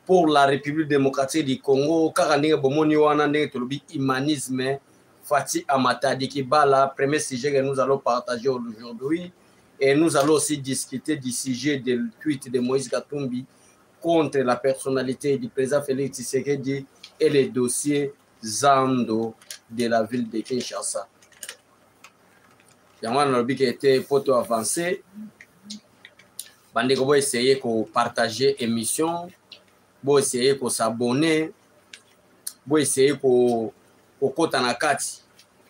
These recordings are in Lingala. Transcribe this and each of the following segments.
pour la République démocratique du Congo, car ndenge bomoni wana ndenge tolobi humanisme, Fati Amatadi Kibala, premier sujet que nous allons partager aujourd'hui. Et nous allons aussi discuter du sujet du tweet de Moïse Katumbi contre la personnalité du président Félix Tshisekedi et les dossiers Zando de la ville de Kinshasa. Yango na lobi qui était poto avancé. Bandeko bo essayer de partager émission, bo essayer de s'abonner, bo essayer de kota na kati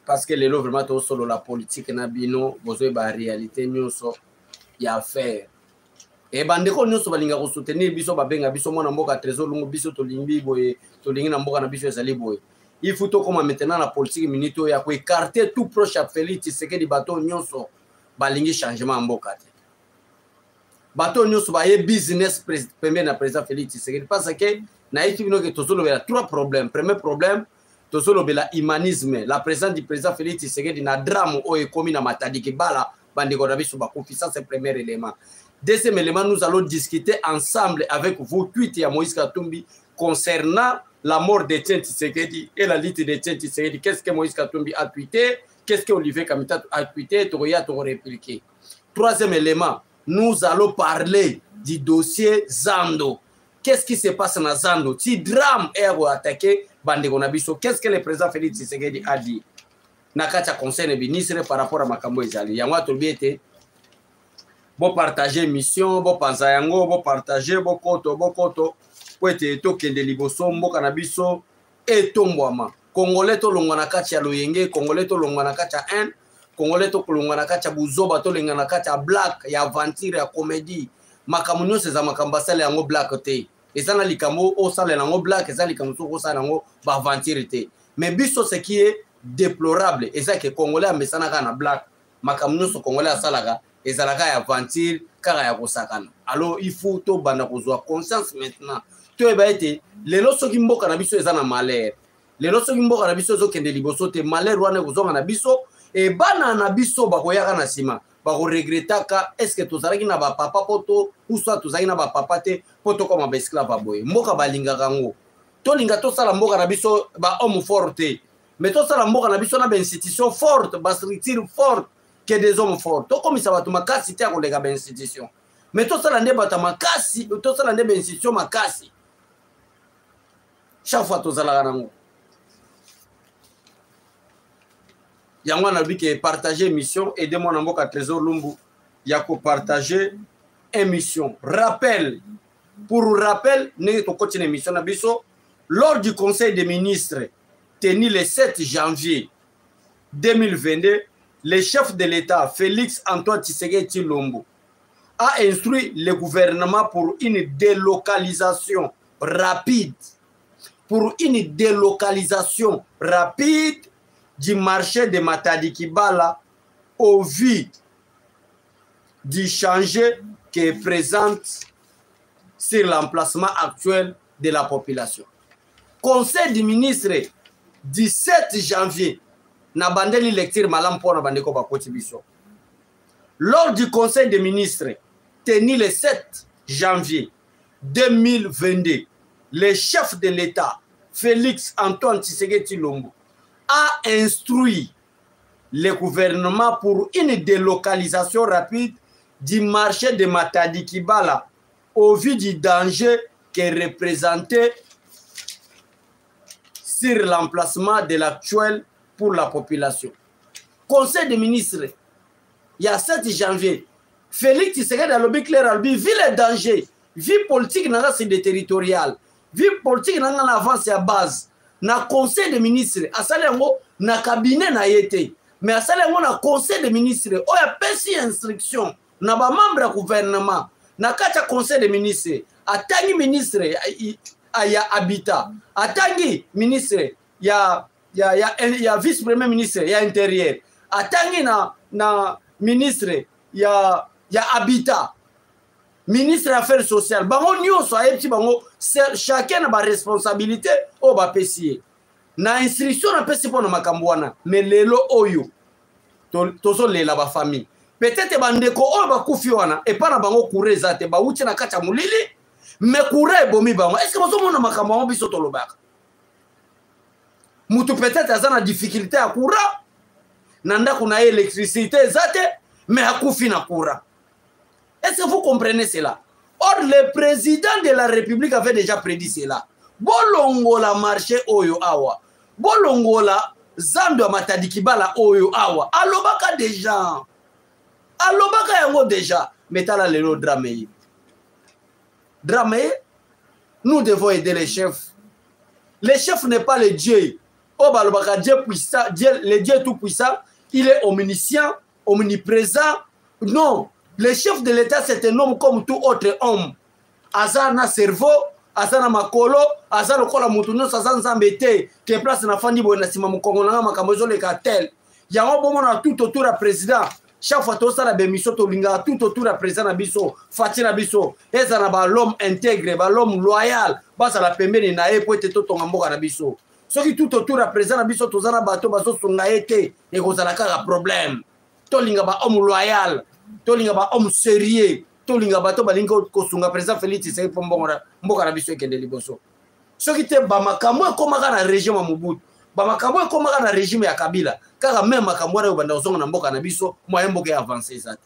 parce que les lots vraiment tout solo la politique na bino besoin ba réalité nyonso ya faire. Et bandeko nyonso balinga ko soutenir biso ba benga biso mona mboka trésor lungu biso to limbi boye to lingi na mboka na biso ezali boye. Il faut tout comme maintenant la politique minito ya ko écarter tout proche à Félix Tshisekedi bato nyonso balingi changement mboka te. Bato nyonso ba ye business premier na président Félix Tshisekedi parce que na itu bino que tozolo bela trois problèmes. Premier problème tozolo bela humanisme, la présence du président Félix Tshisekedi na drame o ekomi na Matadi Kibala bandeko na biso ba confiance c'est premier élément. Deuxième élément, nous allons discuter ensemble avec vous tweet ya Moïse Katumbi concernant la mort de Tiens Tshisekedi et la lutte de Tiens Tshisekedi. Qu'est-ce que Moïse Katumbi a tweeté? Qu'est-ce que Olivier Kamita a tweeté? Toria to répliquer. Troisième élément, nous allons parler du dossier Zando. Qu'est-ce qui se passe dans Zando? Si drame est attaqué, bandeko na biso, qu'est-ce que le président Félix Tshisekedi a dit? Nakacha concerne ministre par rapport à Makambo Ezali. Yango tobiete bon partager mission, bon panza yango, bon partager bon koto pour être tokende liboso mboka na biso et tombwama. Congolais to longwana kacha loyenge, Congolais to longwana kacha un, Congolais to longwana kacha buzoba to longwana kacha black ya aventure ya comédie. Makamunyo seza makambasale yango black te. Ezana likambo o sale yango black, ezana likambo so sale yango ba aventure te. Mais biso ce qui est déplorable, ezana que Congolais amesana kana black, makamunyo so Congolais asalaga ezalaka ya aventure kaka ya kosakana. Alors il faut to bana kozwa conscience maintenant. To eba ete lelo soki mboka na biso ezana malheur. Lelo soki mboka na biso zo kende liboso te malheur wana kozonga na biso e bana na biso bakoyaka na sima. Bako regretaka est-ce que tozalaki na ba papa poto ou soit tozalaki na ba papa te poto comme ba esclave boye. Mboka balingaka ngo. To linga to sala mboka na biso ba homme forte. Mais to sala mboka na biso na ba institution forte, ba structure forte. Que des hommes forts. To comme ça va to makasi te ko lega ba institution. Mais to sala ndeba ta makasi, to sala ndeba institution makasi. Chaque fois to sala nango. Yango na bi ke partager mission et de mon mboka trésor lumbu ya ko partager émission. Rappel pour rappel ne to continuer mission na biso lors du conseil des ministres tenu le 7 janvier 2022. Le chef de l'État, Félix Antoine Tshisekedi Tshilombo, a instruit le gouvernement pour une délocalisation rapide, du marché de Matadi Kibala au vu du changement qui est présent sur l'emplacement actuel de la population. Conseil des ministres du 7 janvier na bandeli lecture malam pona bandeko bakoti biso. Lors du conseil des ministres tenu le 7 janvier 2022, le chef de l'État, Félix Antoine Tshisekedi Tshilombo, a instruit le gouvernement pour une délocalisation rapide du marché de Matadi Kibala au vu du danger qui représentait sur l'emplacement de l'actuel pour la population. Conseil des ministres, il y a 7 janvier, Félix Tshisekedi a lobby clair, vu les dangers, vu politique dans la territoriale, vu politique dans l'avance à base, na conseil des ministres, à salengo na cabinet na yete, mais à salengo na conseil des ministres, oh ya pesi instruction, na ba membre gouvernement, na kacha conseil des ministres, atangi ministre ya habitat, atangi ministre ya vice-premier ministre ya intérieur, atangi na ministre ya habitat, ministre affaires sociales, bango nyonso ayebti bango chacun na ba responsabilité o ba pesier na instruction na pesi pona makambo wana. Mais lelo oyo tozo lela ba famille peut-être bandeko o ba kufi wana e pa na bango kureza te ba uti na kacha mulili mais courant bomi bango est-ce que vous avez makambo biso to lobaka mutu peut-être azana difficulté à courant nanda kuna électricité zate mais akufi na courant. Est-ce que vous comprenez cela? Or le président de la République avait déjà prédit cela. Bolongola marché oyo awa, bolongola zando matadikibala oyo awa, alobaka déjà, alobaka yango déjà, metala lelo drame. Drame, nous devons aider les chefs. Le chef n'est pas le Dieu. Oh balobaka Dieu puissant, le Dieu tout puissant, il est omniscient, omniprésent. Non, le chef de l'État c'est un homme comme tout autre homme. Azana cerveau, azana makolo, azana lokola mutu nyonso azana nzambete, ke place na fandi boye na sima mukongo na makambo ezoleka tel. Yango bomona tout autour la président. Chaque fois to sala bémission to linga tout autour la président na biso, fati na biso, ezana ba l'homme intègre, ba l'homme loyal, basa la pembeni na e po ete to tonga mboka na biso. Soki tout autour la président na biso to zana bato baso sunga ete e kozala kaka problème. To linga ba homme loyal, to linga ba homme sérieux. To linga bato balinga kosunga président Félix Tshisekedi pombonga mboka na biso ekende liboso. Soki te ba makambo ekomaka na régime ya Mobutu, ba makambo ekomaka na régime ya Kabila, kaka même makambo na banda ozonga na mboka na biso, moyen mboka ya avancer ça.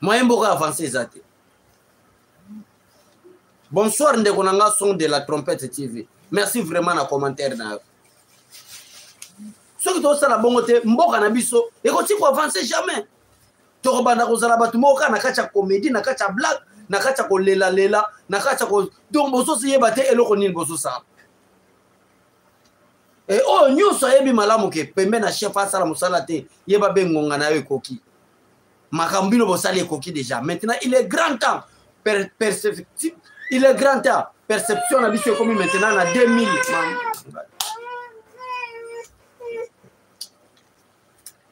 Moyen mboka avancer ça. Bonsoir ndeko nanga son de la trompette TV. Merci vraiment na commentaire na. Soki to sala bongo te mboka na biso ekoti ko avancer jamais. To banda ko sala batu moka na kacha comédie na kacha blague na kacha ko lela na kacha ko donc boso se yeba te eloko nini boso sa. Et oh nyuso yebi malamu ke pembe na chef asala musala te yeba bengonga na yo ekoki. Makambino bosali ekoki déjà. Maintenant il est grand temps il est grand temps perception na biso comme maintenant na 2000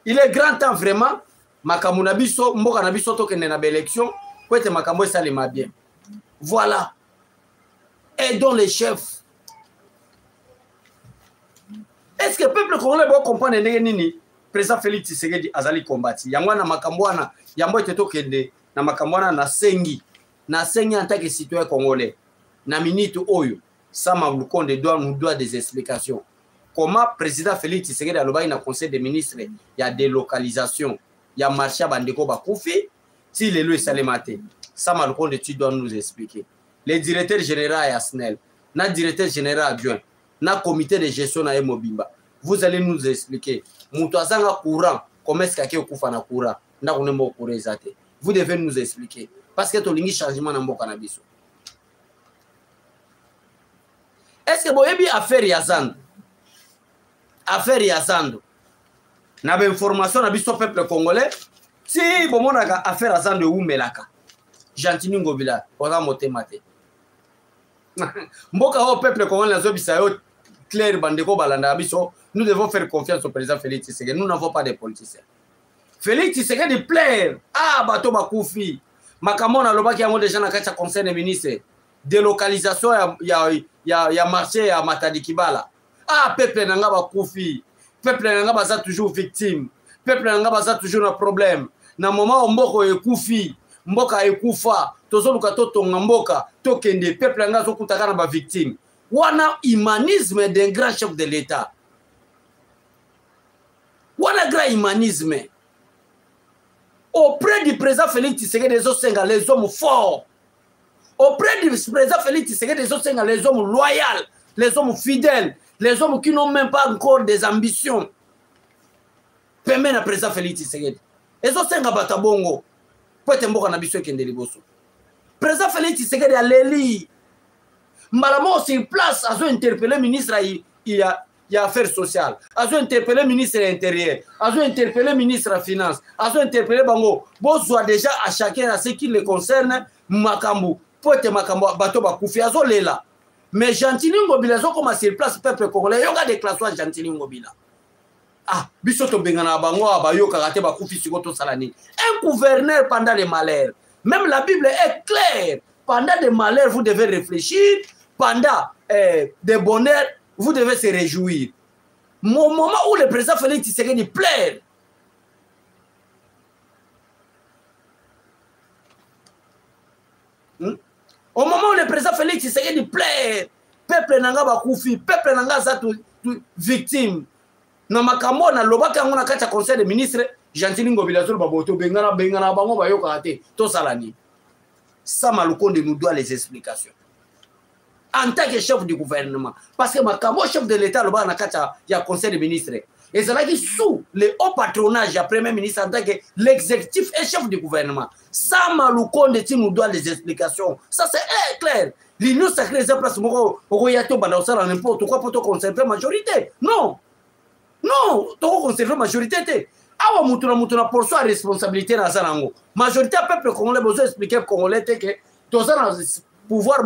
il est grand temps vraiment makambo na biso mboka na biso to kende na élection pour être makambo esalema bien. Voilà. Aidons les chefs. Est-ce que le peuple congolais doit comprendre nini président Félix Tshisekedi azali combattre yango na makambo wana yambo ete to kende na makambo wana na sengi en tant que citoyen congolais na minute oyo Sama Lukonde nous doit des explications. Comment président Félix Tshisekedi alobai na conseil des ministres il y a délocalisation, il y a marché à bandeko bakufi, si le lui salemate. Sama Lukonde tu dois nous expliquer. Le directeur général à SNEL, na directeur général adjoint, na comité de gestion na Mobimba. Vous allez nous expliquer. Moutouazanga courant, comment est-ce qu'il y a kufa na courant, na konemo courant zate. Vous devez nous expliquer parce que tolingi changement na mboka na biso. Est-ce que boyebi affaire ya Zando? Affaire ya Zando. Na ba information na biso peuple congolais. Si bomonaka affaire ya Zando umelaka. Gentini Ngobila, oza motema te. Mboka au peuple congolais nazo bisa yo clair bandeko balanda biso, nous devons faire confiance au président Félix Tshisekedi. Nous n'avons pas de politiciens. Félix Tshisekedi plaire. Ah bato bakufi. Makamona lobaki yango déjà na kacha conseil des ministres. Délocalisation ya marché ya Matadi Kibala. Ah, peuple nanga bakufi. Peuple nanga baza toujours victime. Peuple nanga baza toujours na problème. Na moment mboko ekufi, mboka ekufa, tozoluka to tonga mboka, to kende peuple nanga zokutaka na ba victime. Wana humanisme d'un grand chef de l'État. Wana grand humanisme. Auprès du président Félix Tshisekedi les hommes forts. Auprès du président Félix Tshisekedi les hommes loyaux, les hommes fidèles, les hommes qui n'ont même pas encore des ambitions. Permet le président Félix Tshisekedi. Les autres batabongo. Pour être mboka na biso kende liboso. Président Félix Tshisekedi a l'éli. Malamo sur place a interpellé le ministre il y a affaires sociales, a interpellé le ministre de l'Intérieur, a interpellé le ministre de la Finance, a interpellé Bango. Bon, soit déjà à chacun à ce qui le concerne, Makambu, pote Makambu, bato bakufi, azo lela. Mais Gentili Ngobila, zo comme sur place, peuple congolais, yoga déclaration Gentili Ngobila. Ah, bisoto bengana bango, abayo karate bakufi sikoto salani. Un gouverneur pendant les malheurs. Même la Bible est claire. Pendant des malheurs, vous devez réfléchir. Pendant des bonheurs, vous devez se réjouir. Au moment où le président Félix Tshisekedi plaire, Au moment où le président Félix Tshisekedi plaît, peuple nanga bakufi, peuple nanga za victime. Na makambo na lobaka ngona kata conseil des ministres, Gentili Ngobila sur baboto bengana bango bayoka ate to salani. Ça Malukonde nous doit les explications. En tant que chef du gouvernement, parce que makambo chef de l'État lobaka na kata ya conseil des ministres. Et c'est là qui sous le haut patronage du premier ministre en tant que l'exécutif et chef du gouvernement. Ça Malukonde nous doit les explications. Ça c'est clair. L'union sacrée est place pour yato banda osala n'importe quoi pour te conserver majorité. Non. Non, tu conserver la majorité. Awa mutuna pour soi responsabilité dans ça. Majorité peuple congolais besoin expliquer congolais que tu as un pouvoir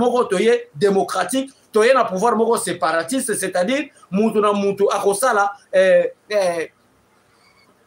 démocratique, tu as un pouvoir séparatiste, c'est-à-dire mutuna akosala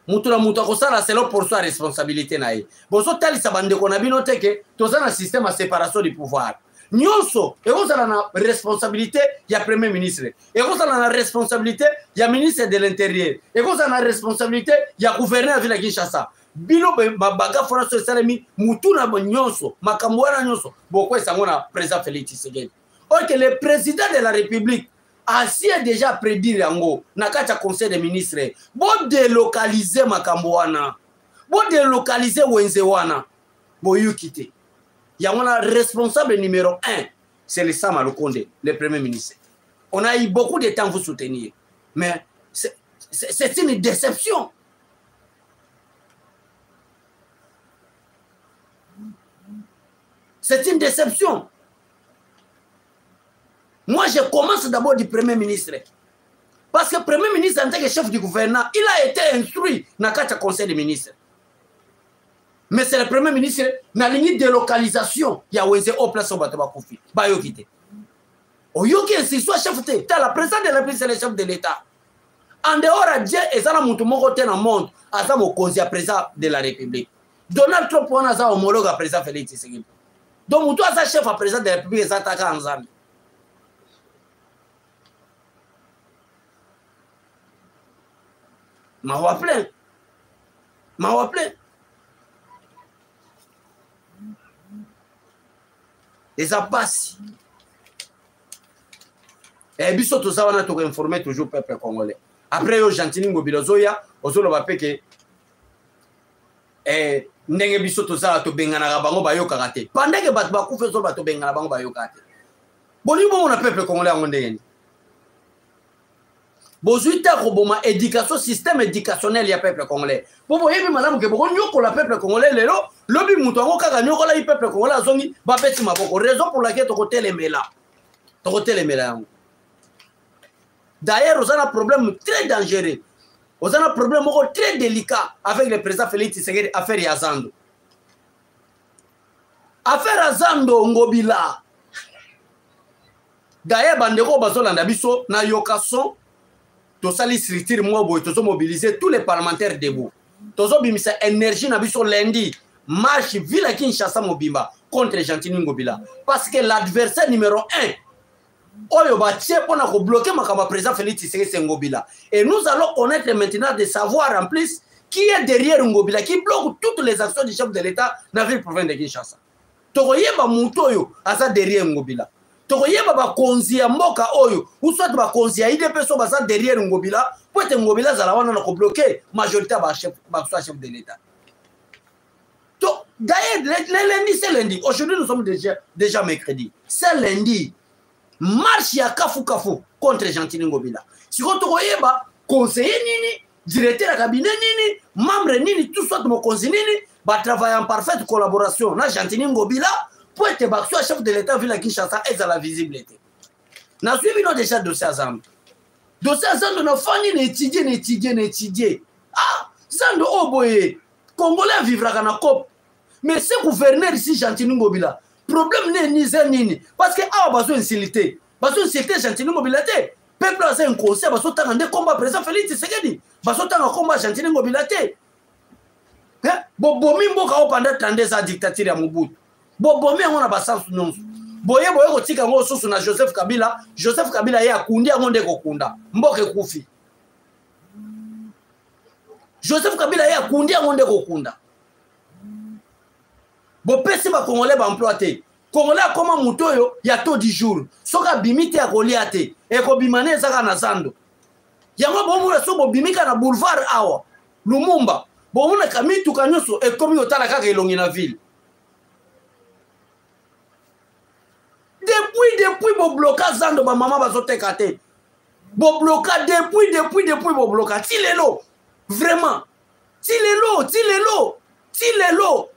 akosala c'est là pour soi responsabilité naïe. Bozo tali sabande qu'on a bien noté que tu as un système de séparation du pouvoir. Nyonso, et vous avez la responsabilité, il y a Premier ministre. Et vous avez la responsabilité, il y a ministre de l'Intérieur. Et vous avez la responsabilité, il y a gouverneur de la Kinshasa. Bilo baga fona so salami mutuna nyonso, makamwana nyonso. Pourquoi ça mona président Félix Tshisekedi. Or que le président de la République a déjà prédit yango na kata conseil des ministres. Bon délocaliser makamwana. Bon délocaliser wenzewana. Bon yukite. Il y a un responsable numéro 1, c'est le Sam Malukonde, le premier ministre. On a eu beaucoup de temps pour vous soutenir, mais c'est une déception. C'est une déception. Moi, je commence d'abord du premier ministre. Parce que le premier ministre, en tant que chef du gouvernement, il a été instruit dans le conseil des ministres. Mais c'est le premier ministre, dans la ligne de localisation, il y a au place au bateau Bakoufi. Bayokite. Oyoki, c'est soit chef de l'État, la présidente de la République, c'est le chef de l'État. En dehors de Dieu, et ça, la moutoumoko dans le monde, à ça, mon conseiller président de la République. Donald Trump, on a ça homologue à président Félix Tshisekedi. Donc, moutou a ça chef à président de la République, et ça attaque en Zambie. M'a plein. M'a plein. Et ça passe. Et biso tout ça on a tout informé toujours peuple congolais. Après yo Gentili Ngobila zoya ozolo bape ke ndenge biso tout ça to bengana bango bayoka kate. Pendant que bat bakufa zo bato bengana bango bayoka kate. Boni bon on peuple congolais en ndenge. Bozuita roboma éducation système éducationnel ya peuple congolais. Bobo yebi malamu ke boko nyoko la peuple congolais lelo lobi mutu ngo kaka nyoko la peuple congolais azongi ba peti maboko raison pour laquelle to côté les mela. To côté les mela. D'ailleurs, on a un problème très dangereux. On a un problème très délicat avec le président Félix Tshisekedi affaire Yazando. Affaire Yazando Ngobila. D'ailleurs, bandeko bazolanda biso na yokason to sali structure moi boy to mobiliser tous les parlementaires debout. To zo bimisa énergie na biso lundi marche ville Kinshasa mobimba contre Gentili Ngobila parce que l'adversaire numéro 1 Oyo batie pour bloquer ma président Félix Tshisekedi Ngobila. Et nous allons connaître maintenant de savoir en plus qui est derrière Ngobila, qui bloque toutes les actions du chef de l'État dans la ville province de Kinshasa. Tokoyeba mutoyo asa derrière Ngobila. Tokoyeba ba konzi ya mboka oyo, ou soit ba konzi ya IDP so basa derrière Ngobila, pour être Ngobila za la wana na ko bloquer majorité ba chef de l'État. D'ailleurs, lundi c'est lundi. Aujourd'hui nous sommes déjà mercredi. C'est lundi. Marche ya kafu contre Gentili Ngobila. Si vous tokoyeba conseiller nini, directeur de cabinet nini, membre nini, tout soit mon conseiller nini, va travailler en parfaite collaboration na Gentili Ngobila pour être bakso chef de l'État ville Kinshasa et à la visibilité. Na suivi nous déjà dossier Zando. Dossier Zando na fani n'étudier. Ah, Zando oboye. Congolais vivra na COP. Mais ce gouverneur ici Gentili Ngobila. Problème n'est ni nini parce que a besoin d'insilité Gentili Ngobila te peuple a un conseil baso tanga combat président Félix Tshisekedi baso tanga combat Gentili Ngobila te bobomi mboka o pendant 32 ans dictature ya Mobutu bobomi ngona basansu nonso boye ko tika ngo susu na Joseph Kabila ye akundi ngo ndeko kunda mboka ekufi Joseph Kabila ye akundi ngo ndeko kunda. Bon, pesi ba Congolais ba employé. Congolais comment mutoyo ya to 10 jours soka bimite ya koliate e ko bimane saka na Zando yango bomuna so bimika na boulevard awa Lumumba bomuna kamitu kanyoso e komi otala kaka elongi na ville depuis bo bloka Zando ba mama bazoteka te bo bloka depuis bo bloka ti lelo vraiment ti lelo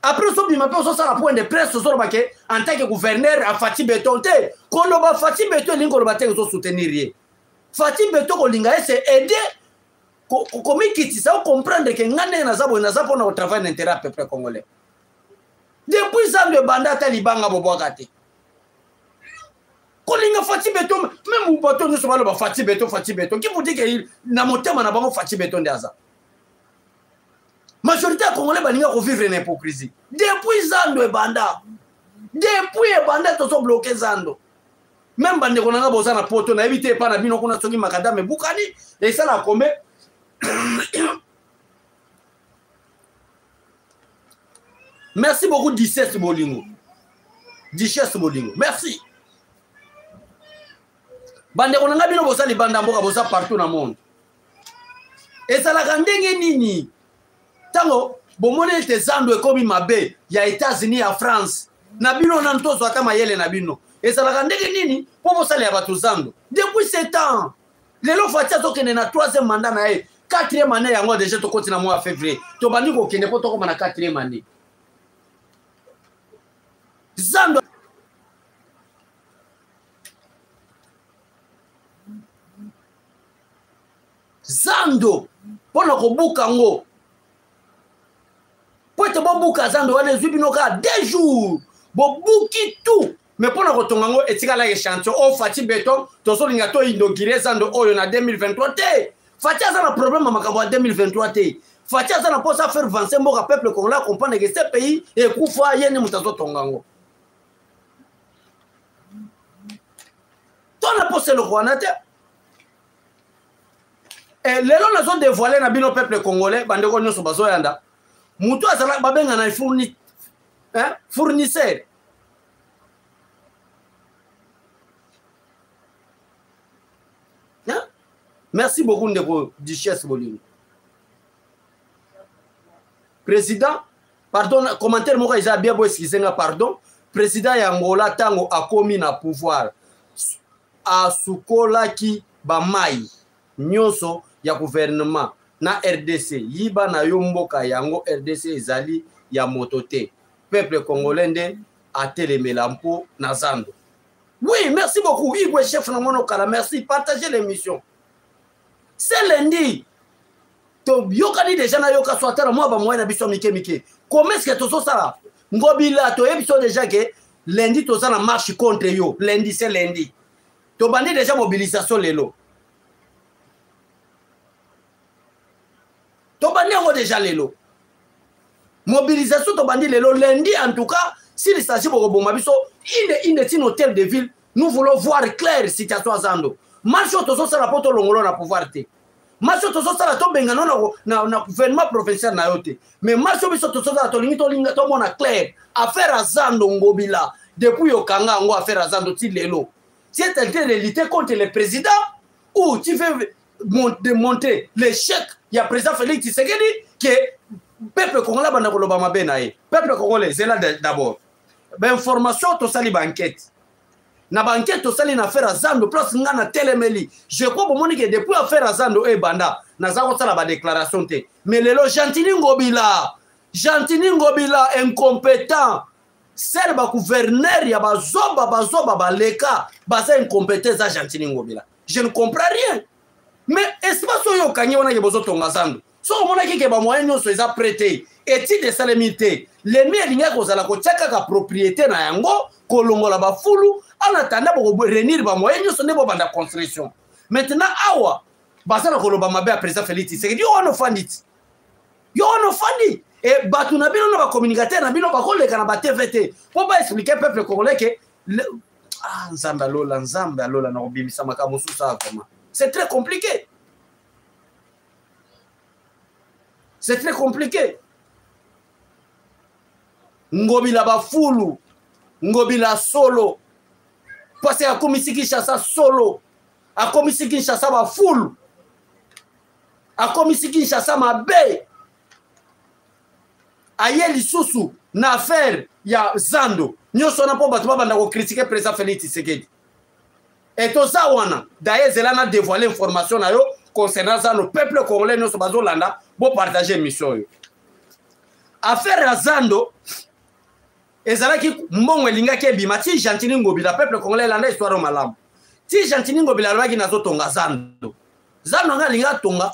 après so bima pe so sala point de presse so robake en tant que gouverneur a Fati Beton te kono ba Fati Beton lingo robate so soutenir ye Fati Beton ko linga ese aider ko mikiti ça comprendre que ngane na zabo na au travail d'intérêt peuple congolais depuis ça le banda talibanga bobwaka te ko linga Fati Beton même ou bato so balo ba Fati Beton qui vous dit que na motema na bango Fati Beton de aza majorité à Congolais balinga ko vivre une hypocrisie depuis Zando et banda to so bloqué Zando même bande ko nanga boza na poto na éviter pas na bino kuna soki makadame bukani et ça la commet merci beaucoup Dichesse Bolingo merci bande ko nanga bino boza li banda mboka boza partout na monde et ça la kandenge nini tango bomone te Zando ekomi mabe ya États-Unis ya France na bino na ntozo ata mayele na bino ezalaka ndenge nini po bosala ya bato Zando depuis 7 ans lelo Fati azokende na 3e mandat na ye 4e année yango déjà tokoti na mois février tobandi kokende po tokoma na 4e année Zando pona kobuka ngo pote bobuka Zando wana zubinoka 2 jours bobuki tout mais pona kotonga ngo etikala échantillon o Fati Beton tozolinga to inaugurer Zando oyo na 2023 te Fati aza na problème makambo ya 2023 te Fati aza na posa faire avancer mboka peuple congolais comprendre que ce pays ekufa yene mutazo tonga ngo tona posa le rwanda te et lelo nazo dévoiler na bino peuple congolais bandeko nyonso bazoyanda mutu azala babenga na fournisseur merci beaucoup ndeko Dichesse Bolingo président pardon commentaire moko isa bien bo excuser pardon président ya Angola tango akomi na pouvoir asukolaki bamai nyonso ya gouvernement na RDC yiba na yomboka yango RDC ezali ya motote peuple congolais nde atelemela mpo na Zando. Oui, merci beaucoup Igwe chef na mono kala merci partagez l'émission c'est lundi to yokani déjà na yoka swatara moi ba moyen na biso mike comment est-ce que to so ça ngobila to ebiso déjà que lundi to ça na marche contre yo lundi c'est lundi to bandi déjà mobilisation lelo to bandi ngo déjà lelo mobilisation to bandi lelo lundi en tout cas si les stations boma biso in un hôtel de ville nous voulons voir clair situation à Zando marche to so ça la poto longolo na pouvoir te marche to so ça la to benga na gouvernement provincial na yote mais marche biso to so ça to linga to mona clair affaire à Zando ngobila depuis okanga ngo affaire à Zando ti lelo tu es en train de lutter contre le président ou tu veux démontrer l'échec il y a président Félix Tshisekedi que peuple congolais banda koloba mabe na ye peuple congolais c'est là d'abord ben information to sali banquette na banquette to sali na affaire Zando place ngana telemeli je crois bon moni que depuis affaire Zando e banda na za ko sala ba déclaration te mais lelo Gentini Ngobila incompétent c'est ba gouverneur ya bazoba baleka baza incompétent za Gentini Ngobila je ne comprends rien mais espace yo kanyi wana ke bozo tonga Zando so mona ke ba moyen nyonso eza prêté étude de salamité les melinga ko zala ko tchaka ka propriété na yango ko longola ba fulu en attendant pour réunir ba moyen nyonso ne bo banda construction maintenant awa basana ko loba mabe a président Félix Tshisekedi yo on fandi et batu na bino na ba communicateur na bino ba ko leka na ba TVT pour pas expliquer peuple congolais que nzamba lola na obimisa makamusu ça comment c'est très compliqué. C'est très compliqué. Ngobila ba fulu Ngobila solo. Parce que Akomisi Kinshasa solo. Akomisi Kinshasa ba full. Akomisi Kinshasa ma be. Aye lisusu na affaire ya Zando. Nyoso na po batu banda ko critiquer président Félix Tshisekedi. Et tout ça wana. D'ailleurs Zelana dévoilé information na yo concernant ça le peuple congolais nyoso bazolanda bo partager mission yo. Affaire ya Zando ezalaki mbongo elingaki ebima ti Gentili Ngobila peuple congolais landa histoire o malamu. Ti Gentili Ngobila lobaki nazotonga Zando. Zando nga linga tonga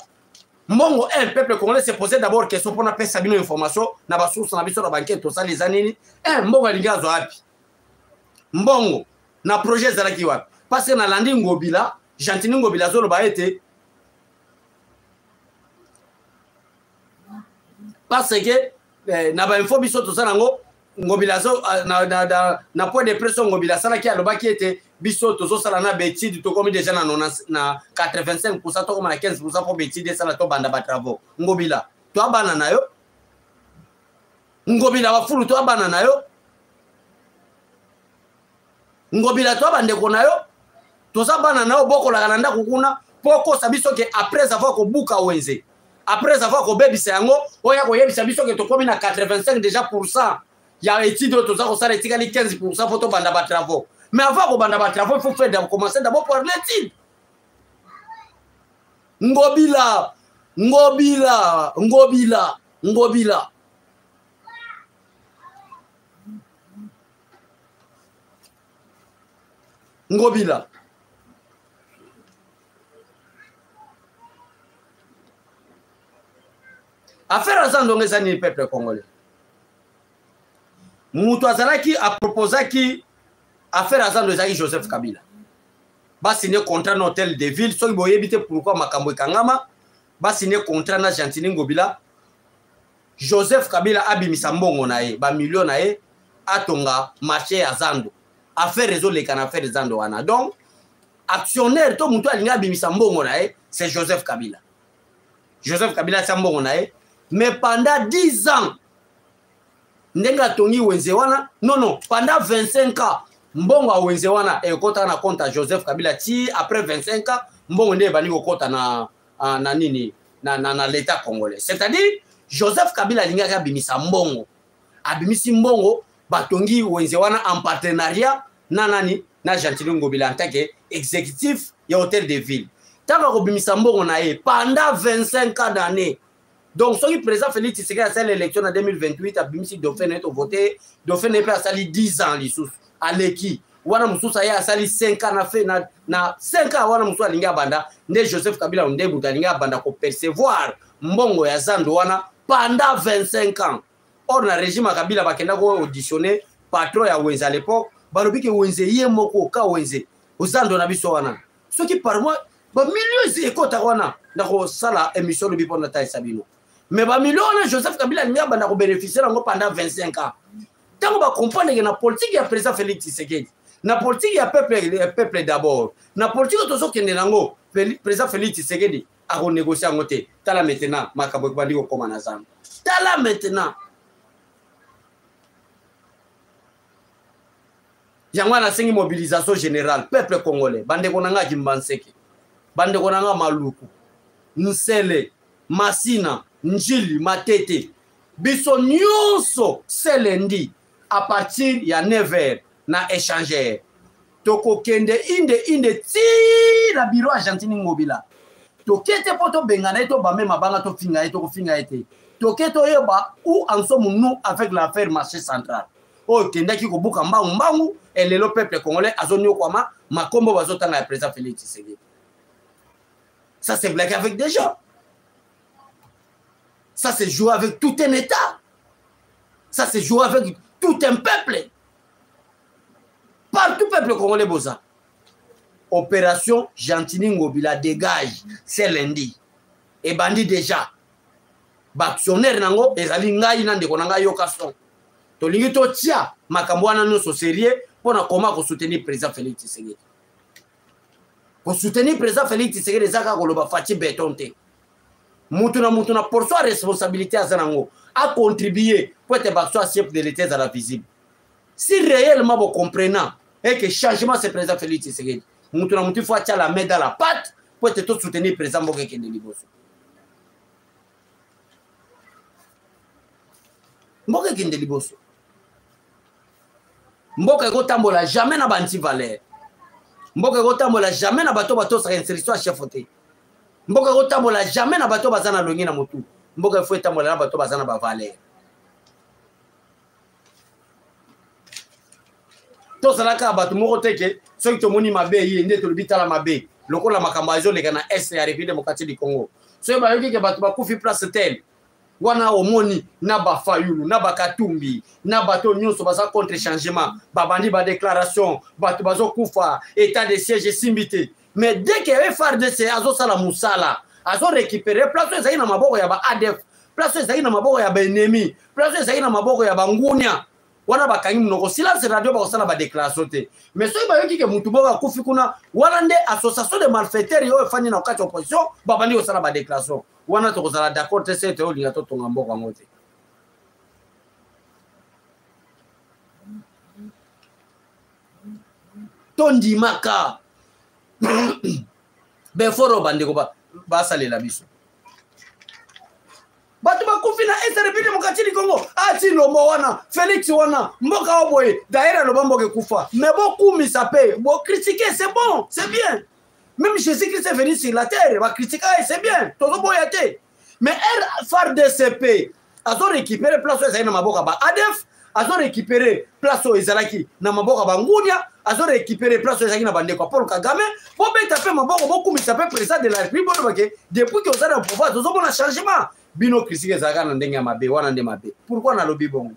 mbongo un peuple congolais se posait d'abord question pour na pesa bino information na ba source na biso na banquette to sali zanini mbongo linga zo api. Mbongo na projet ezalaki wapi? Parce que na landi Ngobila Gentili Ngobila zo loba ete parce que na ba info biso to sanango Ngobila zo na point de pression Ngobila sala ki aloba ki ete biso tozo sala na betide to komi déjà na 85% to komi na 15% pour betide sala to banda ba travaux Ngobila to abana na yo Ngobila wa fulu to abana na yo Ngobila to abande ko na yo to zabana na yo boko la kananda kukuna poko sabiso ke après avoir ko buka wenze après avoir ko bebisa yango oya ko yebisa biso ke to komi na 85 déjà %. Il y a études tout ça ko sala etikali 15% photo banda ba travaux. Mais avant ko banda ba travaux, il faut faire commencer d'abord par l'étude. Ngobila affaire à Zando ngezani peuple congolais. Moutou azalaki a proposé qui affaire à Zando ezaki Joseph Kabila. Ba signé contrat na hôtel de ville, so boye bité pourquoi makambo ekangama, ba signé contrat na Gentili Ngobila. Joseph Kabila abimisa mbongo na ye, ba million na ye atonga marché ya Zando. Affaire réseau les can affaire Zando wana. Donc actionnaire to moutou alinga abimisa mbongo na ye, c'est Joseph Kabila. Joseph Kabila sa mbongo na ye, mais pendant 10 ans ndenga tongi wenze wana non pendant 25 ans mbongo a wenze wana ekota na compte Joseph Kabila ti après 25 ans mbongo nde bali kokota na nini na l'état congolais, c'est-à-dire Joseph Kabila linga ka bimisa mbongo abimisi mbongo batongi wenze wana en partenariat na nani na Gentili Ngobila en tant que exécutif ya hôtel de ville tanga ko bimisa mbongo na ye pendant 25 ans d'année. Donc, si le président Félix Tshisekedi a fait l'élection en 2028, a bimisi Dauphin a voté, Dauphin a sali 10 ans, à l'équipe. Wana Moussou a sali 5 ans, na 5 ans, Wana Moussou a linga banda, ne Joseph Kabila onde bouta linga banda ko percevoir mbongo ya Zando wana pendant 25 ans. Or, na régime Kabila bakenda ko auditionner patron ya Wenze à l'époque, balobi ke Wenze ye moko ka Wenze, o Zando na biso wana. Ce qui par moi, ba millions ekota wana, na ko sala émission de biponda ta sabino. Mais ba million Joseph Kabila linga banda ko bénéficier pendant 25 ans. Tant ba comprendre que la politique ya président Félix Tshisekedi, na politique ya peuple d'abord, na politique to so kende nango, président Félix Tshisekedi a renégocier ngote. Tala maintenant makabo ko bandi ko koma na Zando. Tala maintenant. Yangwa na sengi mobilisation générale peuple congolais, bande ko nanga Kimbanseke. Bande ko nanga Maluku. Nsele, Masina, Njili, Matete, biso nyonso c'est lundi à partir ya 9h na échanger. Toko kende inde ti la bureau à Gentili Ngobila. Tokete poto bengana to ba même banga to finga to ko finga ete. Toketo yeba où en sommes nous avec l'affaire marché central. Oh kende ki ko buka mbangu et le peuple congolais azonyo kwama makombo bazotanga ya président Félix Tshisekedi. Ça c'est blague avec des gens. Ça, c'est jouer avec tout un État. Ça, c'est jouer avec tout un peuple. Partout peuple congolais boza. Opération Gentili Ngobila dégage. C'est lundi. Et bandit déjà. Bactionnaire nango, ezali ngai nande konanga yokason. Tolingi to tia makambo wana no so sérieux pour na comment ko soutenir président Félix Tshisekedi. Pour soutenir président Félix Tshisekedi zaka koloba fati betonte. Mutuna pour sa responsabilité à Zanango a contribué pour être chef de l'État à la visible. Si réellement vous comprenez et que changement c'est président Félix Tshisekedi, nous il faut avoir la main dans la patte pour te soutenir le président Mboka Kende Liboso. Mboka Kende Liboso. Mboka Gotambola jamais na banti valeur. Mboka Gotambola jamais na bato sa insertion à chef voté. Mboka Gotambola jamais na bato bazana longi na motu. Mboka faut etambola na bato bazana ba valeur. To salaka bato moko teke soki to moni mabe yi nde to bitala mabe. Lokola makambazo le kana est ya République démocratique du Congo. So ba yoki ke bato ba kufi place tel. Wana omoni na ba Fayulu na ba Katumbi na bato nyonso baza contre changement babandi ba déclaration bato bazo kufa état de siège simbité mais dès que FARDC azo sala musala azo récupérer place ezali na maboko ya ba ADF place ezali na maboko ya ba ennemi place ezali na maboko ya ba ngunia wana bakangi mnoko silence radio ba kosala ba déclaration te mais soki ba yoki ke mutu boka kufi kuna wana nde association de malfaiteurs yo efani na kati opposition babandi kosala ba déclaration wana to kozala d'accord te sete olinga to tonga mboka yango te tondimaka beforo bandeko basalela biso bato bakufi na est République démocratique du Congo ati lombo wana Félix wana mboka oboye d'ailleurs loba mboka kufa mais beaucoup misape bo critiquer c'est bon c'est bien même Jésus-Christ est venu sur la terre va critiquer c'est bien tozo boyate mais FARDC azo récupérer place ezali na maboka ba ADF azo récupérer place ezalaki na maboka ba ngunia azo récupérer place ezalaki na bandeko Paul Kagame po beta pe maboko beaucoup misape président de la République bono bake depuis que ozana pouvoir tozo bona changement bino critiquer ezalaka na ndenge ya mabe wana nde mabe pourquoi na lobi bongo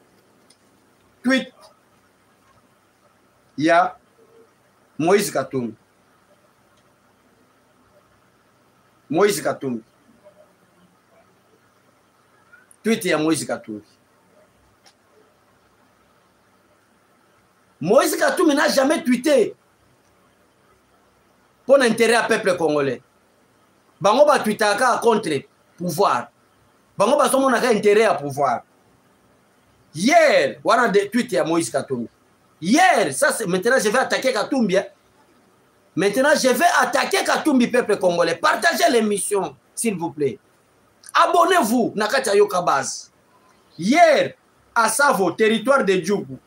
tweet ya Moïse Katumbi tweet ya Moïse Katumbi. Moïse Katumbi n'a jamais tweeté pour l'intérêt à peuple congolais. Bango ba tweetaka contre pouvoir. Bango ba somo na intérêt à pouvoir. Hier, wana de tweet ya Moïse Katumbi. Hier, ça c'est maintenant je vais attaquer Katumbi. Hein? Maintenant je vais attaquer Katumbi peuple congolais. Partagez l'émission s'il vous plaît. Abonnez-vous Nakatia Yoka Base. Hier, à Savo, territoire de Djougou,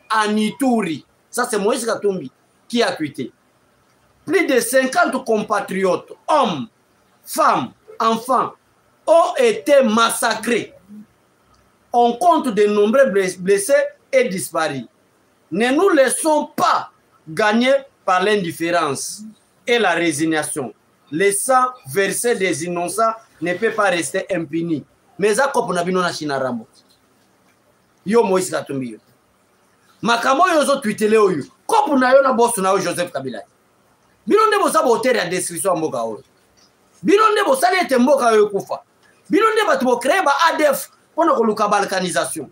à Nituri, ça c'est Moïse Katumbi qui a tweeté. Plus de 50 compatriotes, hommes, femmes, enfants, ont été massacrés. On compte de nombreux blessés et disparus. Ne nous laissons pas gagner par l'indifférence et la résignation. Le sang versé des innocents ne peut pas rester impuni. Mais ça, comme on a vu dans la Chine, yo Moïse Katumbi yo. Makamo yo zo tweetele oyo. Comme on a yo na boss na Joseph Kabila. Bino nde bosa botere ya description mboka oyo. Bino nde bosa ete mboka oyo kufa. Bino nde batu bo créer ba ADF pona ko luka balkanisation.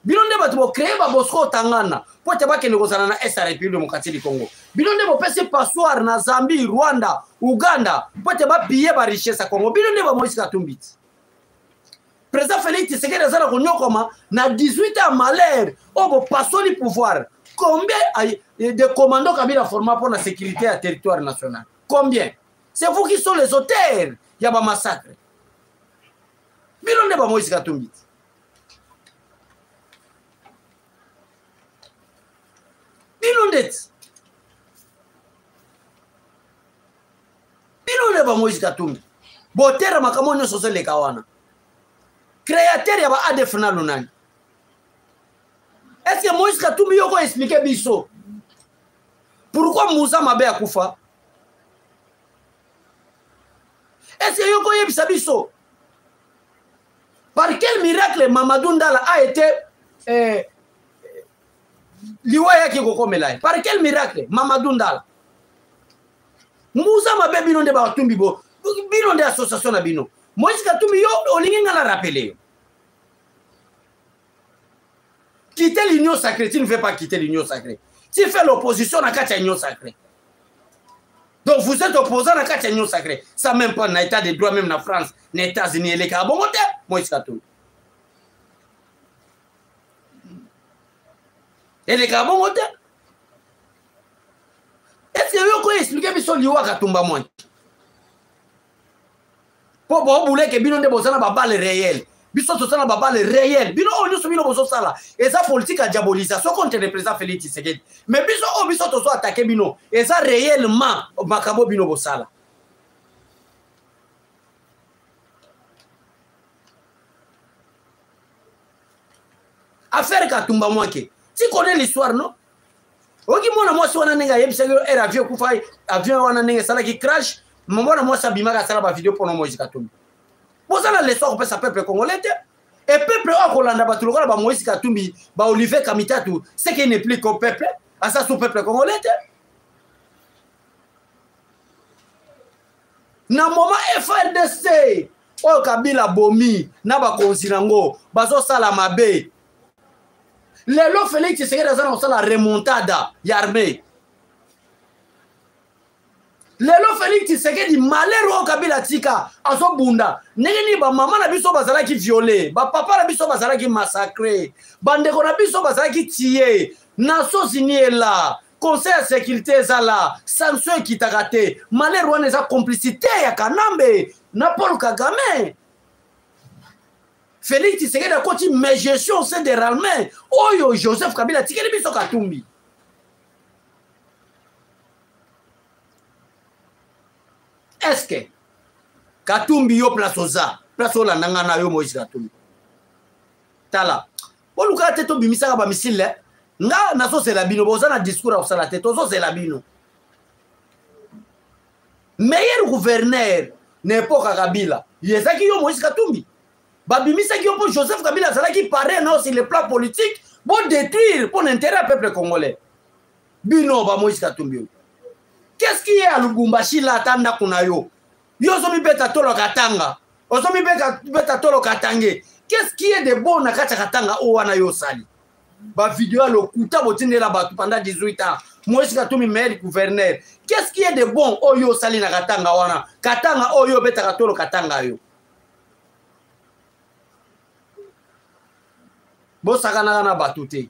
Bino nde batu bo créer ba Bosco Tangana po te ba ke nekozana na est République démocratique du Congo. Bino nde bo pese passoir na Zambie, Rwanda, Uganda po te ba piller ba richesse Congo. Bino nde ba Moïse Katumbi. Président Félix Tshisekedi azala konyokoma na 18 ans malheur obo pasoli pouvoir. Combien de commandos Kabila format pour la sécurité à territoire national? Combien? C'est vous qui sont les auteurs. Il y a un massacre. Bino nde ba Moïse Katumbi. Bino nde ba Moïse Katumbi. Botera makamonyo sosele kawana. Créateur ya ba ADF na lunani. Est-ce que Moïse Katumbi yoko expliquer biso? Pourquoi Moussa Mabe a kufa? Est-ce que yoko yebisa biso? Par quel miracle Mamadou Ndala a été liwaya ki koko melai? Par quel miracle Mamadou Ndala? Moussa Mabe bino nde ba Katumbi bo. Bino nde association na bino. Moïse Katumbi yo olingi ngala rappeler. Quitter l'union sacrée, tu ne veux pas quitter l'union sacrée. Tu fais l'opposition à la l'union sacrée. Donc vous êtes opposant à la l'union sacrée. Ça même pas dans l'état de droit, même en France, les États-Unis, les Moïse Katumbi. Et les gars, bon, est-ce que vous expliquez biso liwa katumba moi? Pour bon bouler que bino de bosana babale réel. Biso tosana babale réel. Bino on nous bino boso sala. Et ça politique à diabolisation contre le président Félix Tshisekedi. Mais biso toso attaquer bino. Et ça réellement makabo bino bosala. Affaire katumba moi que. Tu connais l'histoire non? Oki mona mwasi wana nenga yebisa yo era avion kufa avion wana nenga sala ki crash mbona mwasi abimaka sala ba vidéo pour Moïse Katumbi. Bozala l'histoire pour sa peuple congolais et peuple a kolanda ba tulokola ba Moïse Katumbi ba Olivier Kamitatu ce qui n'est plus qu'au peuple à ça sous peuple congolais. Na moment FRDC o Kabila bomi na ba konsinango bazo sala mabe. Lelo Félix Tshisekedi azana osala remontada ya armée. Lelo Félix Tshisekedi malero Kabila tika azo bunda. Nengeni ba mama na biso bazala ki violé, ba papa na biso bazala ki massacré, bandeko na biso bazala ki tié. Nations Unies là, Conseil de sécurité ça là, sanction qui t'a raté. Malero wana eza complicité ya Kanambe na Paul Kagame. Félix Tshisekedi a continué mes gestions c'est des ralmens. Oyo Joseph Kabila tikeli biso Katumbi. Est-ce que Katumbi yo place oza, place ola nangana yo Moïse Katumbi. Tala. Oluka teto bimisa ba misile, nga naso c'est la bino boza na discours au sala teto so c'est la bino. Meilleur gouverneur n'époque Kabila, yezaki yo Moïse Katumbi. Babimisa qui pour Joseph Kabila ça qui paraît non sur le plan politique pour détruire pour l'intérêt du peuple congolais. Bino ba Moïse Katumbi. Qu'est-ce qui est à Lubumbashi là tanda kunayo? Yo so mi beta tolo katanga. Oso mi beta tolo katange. Qu'est-ce qui est de bon na kata katanga o wana yo sali? Ba vidéo le kuta botine la batu pendant 18 ans. Moïse Katumbi maire gouverneur. Qu'est-ce qui est de bon o yo sali na katanga wana? Katanga o yo beta tolo katanga yo. Bo sakana na batute.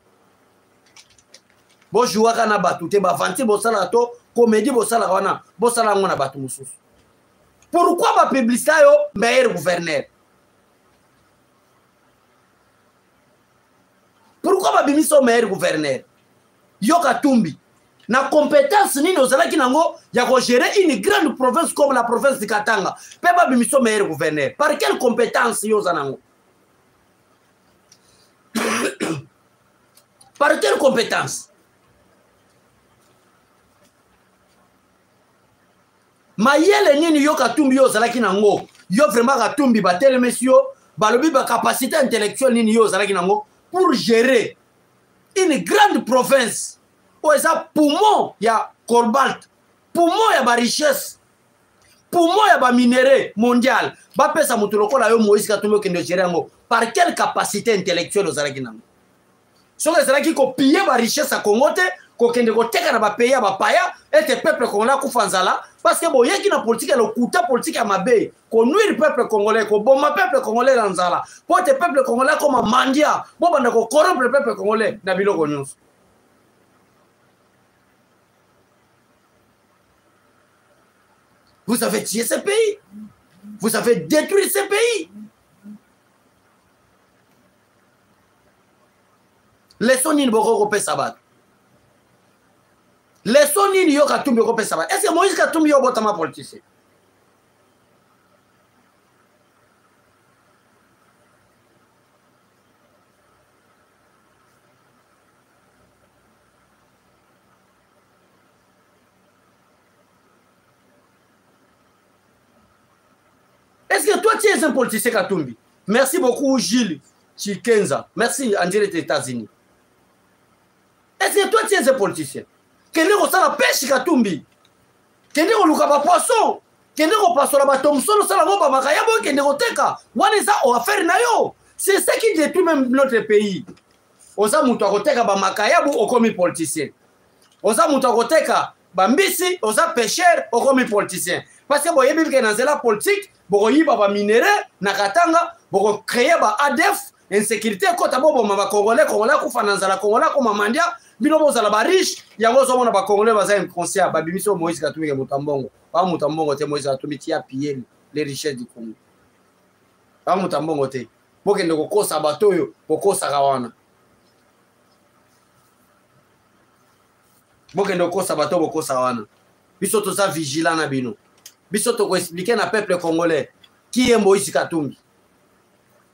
Bo jouaka na batute ba vanti bo sala to comédie bo sala wana bo sala ngona batu mususu. Pourquoi ba publicité yo meilleur gouverneur? Pourquoi ba bimiso meilleur gouverneur? Yo Katumbi na compétence nini ozalaki nango ya ko gérer une grande province comme la province de Katanga. Pe ba bimiso meilleur gouverneur. Par quelle compétence yo zanango? Par quelle compétence? Mayele nini yo Katumbi yo zalaki nango? Yo vraiment Katumbi ba tel monsieur, balobi ba capacité intellectuelle nini yo zalaki nango pour gérer une grande province. O eza poumon ya cobalt, poumon ya ba richesse, poumon ya ba minerai mondial. Ba pesa mutu lokola yo Moïse Katumbi kende gérer ngo. Par quelle capacité intellectuelle o zalaki nango? So que zalaki ko piller ba richesse a Congo te, ko kende ko teka na ba pays ba paya et te peuple congolais ku fanzala parce que bo yeki na politique le kuta politique ya mabe ko nuire peuple congolais ko bomba peuple congolais na nzala po te peuple congolais comme mandia bo banda ko corrompre peuple congolais na biloko nyonso. Vous avez tué ce pays, vous avez détruit ce pays. Laissons nini boko ko pesa bato. Laissons nini yo Katumbi ko pesa bato. Est-ce que Moïse Katumbi yo botama politicien? Est-ce que toi tu es un politicien Katumbi? Merci beaucoup Gilles Chikenza. Merci en direct des États-Unis. Est-ce que toi tu es un politicien? Kende ko sala pêche Katumbi. Kende ko luka ba poisson. Kende ko pasola ba tomsolo sala ngo ba makayabo kende ko teka. Wana ça o affaire na yo. C'est ça qui détruit même notre pays. Oza mutu akoteka ba makayabo okomi politicien. Oza mutu akoteka ba mbisi oza pêcheur okomi politicien. Parce que boyebi ke na zela politique, boko yiba ba minerai na Katanga, boko créer ba ADF insécurité kota bobo ma congolais ku fananza la congolais ko mamandia bino bozala ba riche yango zo mona ba congolais baza inconscient ba bimiso Moïse Katumbi ke mutambongo ba mutambongo te Moïse Katumbi ti a piller les richesses du Congo ba mutambongo te bokende kokosa bato yo kokosa kawana bokende kokosa bato kokosa wana biso toza vigilant na bino biso to ko expliquer na peuple congolais qui est Moïse Katumbi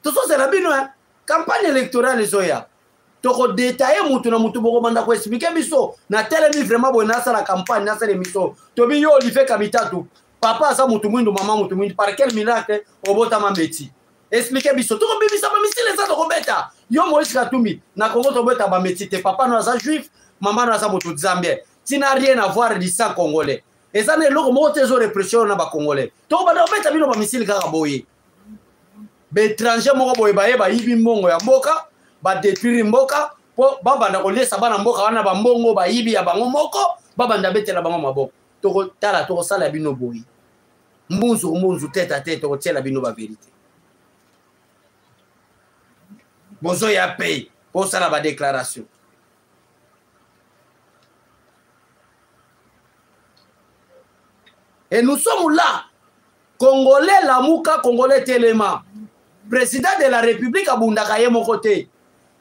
to so c'est la bino hein campagne électorale zoya to ko détailler mutu na mutu boko banda ko expliquer biso na telemi vraiment bona ça la campagne na ça l'émission to bi yo li fait kabitatu papa sa mutu mwindu mama mutu mwindu par quel miracle obota mambeti expliquer biso to ko bibisa ba misile za to ko beta yo Moïse Katumbi na Congo to beta ba meti te papa no za juif maman no za mutu zambien tu n'as rien à voir du sang congolais et ça n'est loko mo tezo répression na ba congolais to banda beta bino ba misile kaka boye be étranger moko boye ba yeba yibi mbongo ya mboka ba détruire mboka po babanda ko lesa bana mboka wana ba mbongo ba yibi ya bango moko babanda betela bango maboko to tala to sala bino boye mbunzu tête à tête to tiela bino ba vérité bozo ya paye pour sala ba déclaration et nous sommes là Congolais Lamuka Congolais Téléma président de la République abundaka ye mon côté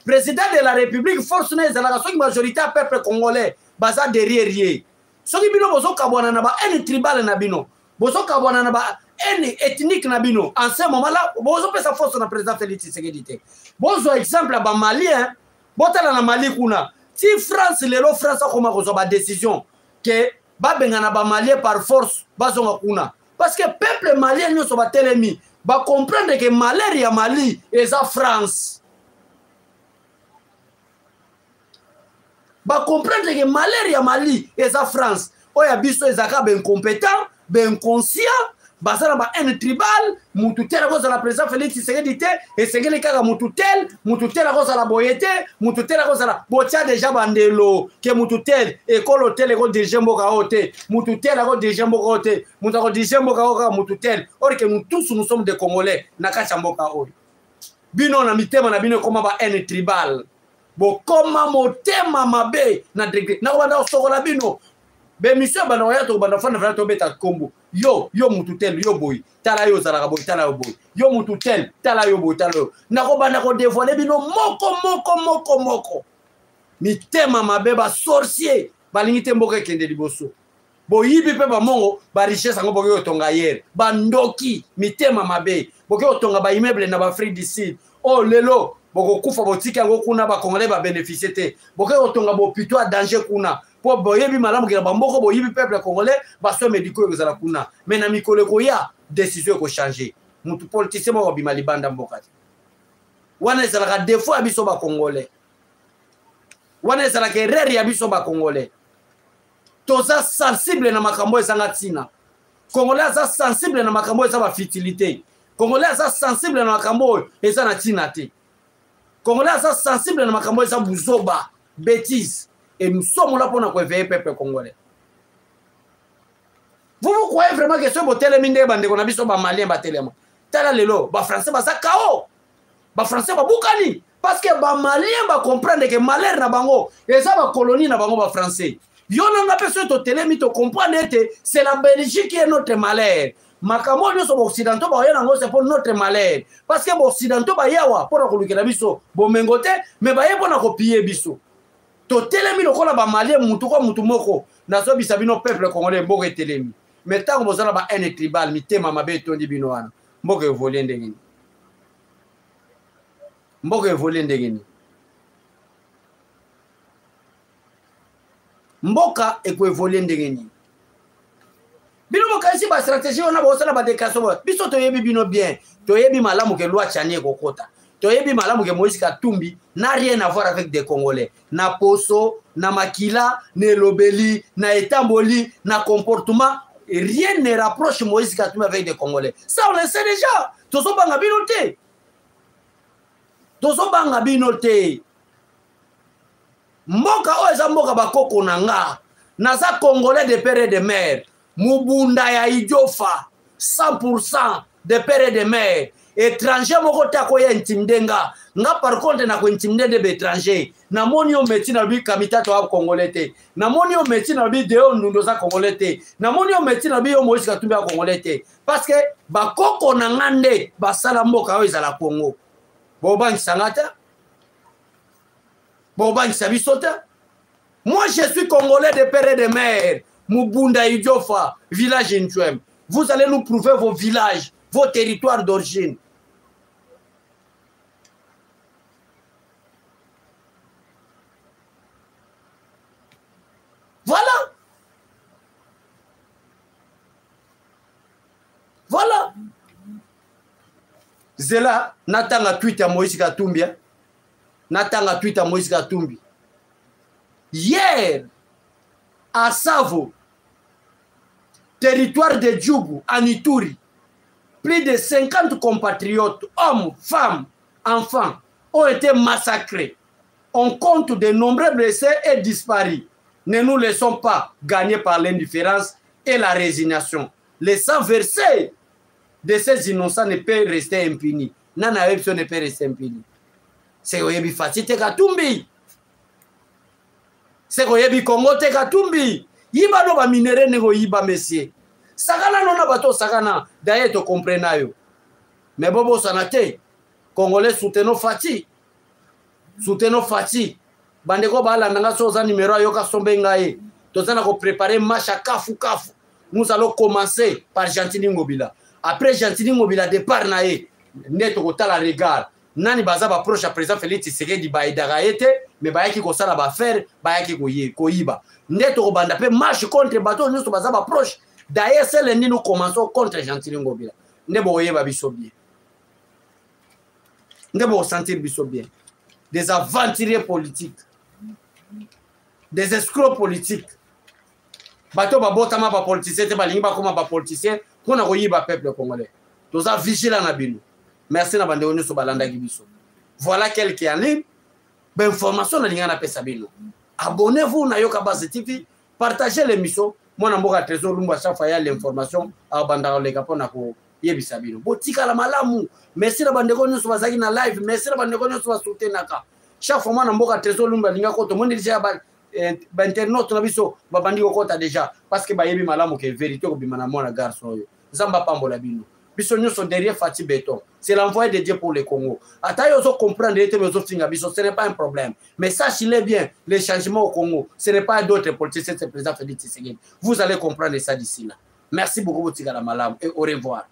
président de la République force na ezalaka soki majorité à peuple congolais baza derrière ye soki bino bozo kabwana na ba ethnie tribal na bino bozo kabwana na ba ethnie ethnique na bino en ce moment là bozo pesa force na président Félix Tshisekedi bozo exemple ba malien botala na Mali kuna si France lelo France akoma kozo ba décision que ba bengana ba malien par force bazonga kuna parce que peuple malien nyo so ba telemi ba comprendre que malheur ya Mali est à France. Ba comprendre que malheur ya Mali est à France. Oya biso ezaka ben compétent, ben conscient, basana ba un tribal, mutu tela ko la président Félix Tshisekedi et sengeli kaka mutu tela ko la boyete, mutu tela ko la botia déjà bandelo, que mutu tel école tel ko déjà mboka ote, mutu tela ko déjà mboka ote, mutu ko déjà mboka oka mutu tel, or que nous tous nous sommes des Congolais na kacha mboka oyo. Bino na mitema na bino koma ba un tribal. Bo koma motema mabe na degré. Na wanda sokola bino. Be monsieur banoya to bana fana fana to beta kombo yo mutu tel yo boy tala yo zalaka boy tala yo boy yo mutu tel tala yo boy tala yo nako bana ko dévoiler bino moko mitema mabeba sorcier balingite mboka kende liboso boyibi pe ba mongo ba richesse ngo boyo tonga hier bandoki mitema mabe boyo tonga ba immeuble na ba Afrique du Sud oh lelo boko kufa botika ngo kuna ba congolais ba bénéficier te boyo tonga bo plutôt danger kuna pour boyebi malamu kila bamboko boyebi peuple congolais ba so médicaux ezala kuna mais na mikolo ko ya décision ko changer mutu politicien mo bima libanda mboka wana ezala ka défaut ya biso ba congolais wana ezala ka erreur ya biso ba congolais toza sensible na makambo ezanga tina congolais za sensible na makambo eza ba futilité congolais za sensible na makambo eza na tina te congolais za sensible na makambo eza buzoba bêtise. Et nous sommes là pour nous éveiller le peuple congolais. Vous croyez vraiment que ce botel minde bande qu'on a vu sur ba malien ba telema. Tala lelo, ba français ba sakao. Ba français ba bukani parce que ba malien ba comprendre que malheur na bango et ça ba colonie na bango ba français. Yo na personne to telemi to comprendre que c'est la Belgique qui est notre malheur. Makamo nyo so occidentaux ba yana ngo c'est pour notre malheur parce que occidentaux ba yawa pour ko lukela biso bo mengote mais ba yebo na copier biso. To telemi lokola ba malien mutu ko mutu moko nazo bisa bino peuple congolais mboka telemi mais tant que bozala ba un tribal mitema mabe tondi bino wana mboka evolé ndengeni mboka evolé ndengeni mboka eko evolé ndengeni bino mboka isi ba stratégie ona bozala ba déclaration biso to yebi bino bien to yebi malamu ke loi chanie kokota toyebi malamu ke Moïse Katumbi n'a rien à voir avec des Congolais na poso na makila na lobeli na etamboli na comportement rien ne rapproche Moïse Katumbi avec des Congolais ça on le sait déjà tozo banga binote mboka o eza mboka bakoko nanga naza Congolais de père et de mère mubunda ya idiofa 100% de père et de mère étranger moko tako ya intimidé nga par contre na ko intimidé de étranger na moni o métier na bi kamita to congolais te na moni o métier na bi deo ndundo za congolais te na moni o métier na bi o Moïse Katumbi a congolais te parce que ba koko na ngande ba sala mboka o ezala Congo bobangi sangata bobangi sabisota. Moi je suis congolais de père et de mère. Mubunda Idiofa, village Nchouem. Vous allez nous prouver vos villages, vos territoires d'origine. Voilà. Voilà. Zela, natanga tweet à Moïse Katumbi. Natanga tweet à Moïse Katumbi. Hier, à Savo, territoire de Djougou, en Ituri, plus de 50 compatriotes, hommes, femmes, enfants, ont été massacrés. On compte de nombreux blessés et disparus. Ne nous laissons pas gagner par l'indifférence et la résignation. Le sang versé de ces innocents ne peut rester impuni. Nana Epso ne peut rester impuni. C'est Oyebi Fati te Katumbi. C'est Oyebi Congo te Katumbi. Yiba no ba minere nego yiba monsieur. Sakana no na bato sakana. D'ailleurs to comprena yo. Mais bobo sanate. Congolais souteno Fati. Souteno Fati. Bandeko bala nanga soza numéro ayoka sombe ngaye. Tozana ko préparer match à kafu kafu. Nous allons commencer par Gentili Ngobila. Après Gentili Ngobila départ nae. Neto ko tala regard. Nani baza ba proche à président Félix Tshisekedi ba idagaete mais ba yaki ko sala ba faire ba yaki ko yiba. Neto ko banda pe match contre bateau nous baza ba proche. D'ailleurs c'est le nous commençons contre Gentili Ngobila. Ndebo yeba biso bien. Ndebo sentir biso bien. Des aventuriers politiques. Des escrocs politiques. Bato ba botama ba politicien te ba lingi ba koma ba politicien kona ko yiba peuple congolais. Toza vigilant na bino. Merci na bande oni so balanda gibiso. Voilà quelques années. Ben information na linga na pesa bino. Abonnez-vous na Yoka Base TV, partagez l'émission. Moi na mboka trésor lumba chafa ya l'information a banda le kapona ko yebisa bino. Botika la malamu. Merci na bande oni so bazaki na live. Merci na bande oni so soutenaka. Chaque fois moi na mboka trésor lumba linga ko to monde déjà ba internaute na biso ba bandi ko kota déjà parce que ba yebi malamu ke vérité ko bimana mona garçon yo. Zamba pambola bino. Biso sont derrière Fati Béton. C'est l'envoyé de Dieu pour le Congo. Attends, ils comprendre ce n'est pas un problème. Mais sachez-le bien, les changements au Congo, ce n'est pas d'autres politiciens, c'est le président Félix Tshisekedi. Vous allez comprendre ça d'ici là. Merci beaucoup, Tigala Malam, et au revoir.